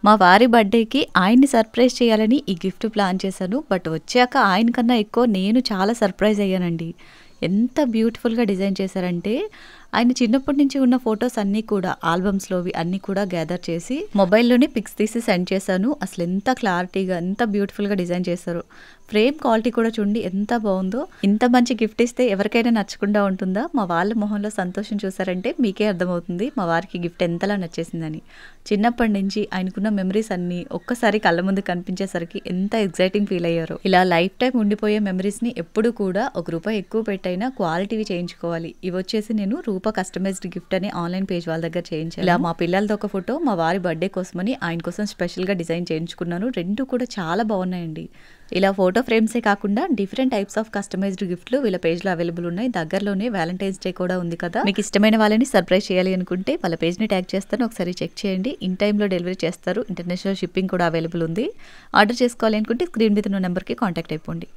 మా వారి బర్త్‌డేకి ఆయన్ని సర్ప్రైజ్ చేయాలని ఈ గిఫ్ట్ ప్లాన్ చేశాను. బట్ వచ్చాక ఆయన కన్నా ఎక్కువ నేను చాలా సర్ప్రైజ్ అయ్యానండి. ఎంత బ్యూటిఫుల్‌గా డిజైన్ చేశారంటే, ఆయన చిన్నప్పటి నుంచి ఉన్న ఫోటోస్ అన్నీ కూడా ఆల్బమ్స్‌లోవి అన్నీ కూడా గ్యాదర్ చేసి మొబైల్‌లోనే పిక్స్ తీసి సెండ్ చేశాను. అసలెంత క్లారిటీగా, ఎంత బ్యూటిఫుల్‌గా డిజైన్ చేశారో. ఫ్రేమ్ క్వాలిటీ కూడా చూడండి ఎంత బావుందో. ఇంత మంచి గిఫ్ట్ ఇస్తే ఎవరికైనా నచ్చకుండా ఉంటుందా? మా వాళ్ళ మొహంలో సంతోషం చూసారంటే మీకే అర్థమవుతుంది మా వారికి గిఫ్ట్ ఎంతలా నచ్చేసిందని. చిన్నప్పటి నుంచి ఆయనకున్న మెమరీస్ అన్నీ ఒక్కసారి కళ్ళ ముందు కనిపించేసరికి ఎంత ఎక్సైటింగ్ ఫీల్ అయ్యారో. ఇలా లైఫ్ టైమ్ ఉండిపోయే మెమరీస్‌ని ఎప్పుడు కూడా ₹1 ఎక్కువ పెట్టైనా క్వాలిటీవి చేయించుకోవాలి. ఇవొచ్చేసి నేను రూపా కస్టమైజ్డ్ గిఫ్ట్ అని ఆన్‌లైన్ పేజ్ వాళ్ళ దగ్గర చేయించాను. ఇలా మా పిల్లలది ఒక ఫోటో మా వారి బర్త్‌డే కోసమని ఆయన కోసం స్పెషల్‌గా డిజైన్ చేయించుకున్నాను. 2 కూడా చాలా బాగున్నాయండి. ఇలా ఫోటో ఫ్రేమ్సే కాకుండా డిఫరెంట్ టైప్స్ ఆఫ్ కస్టమైజ్డ్ గిఫ్ట్‌లు వీళ్ళ పేజ్‌లో అవైలబుల్ ఉన్నాయి. దగ్గరలోనే వాలంటైన్స్ డే కూడా ఉంది కదా! మీకు ఇష్టమైన వాళ్ళని సర్ప్రైజ్ చేయాలి అనుకుంటే వాళ్ళ పేజ్‌ని ట్యాగ్ చేస్తాను. ఒకసారి చెక్ చేయండి. ఇన్ టైమ్‌లో డెలివరీ చేస్తారు. ఇంటర్నేషనల్ షిప్పింగ్ కూడా అవైలబుల్ ఉంది. ఆర్డర్ చేసుకోవాలి అనుకుంటే స్క్రీన్ మీద ఉన్న నంబర్‌కి కాంటాక్ట్ అయిపోండి.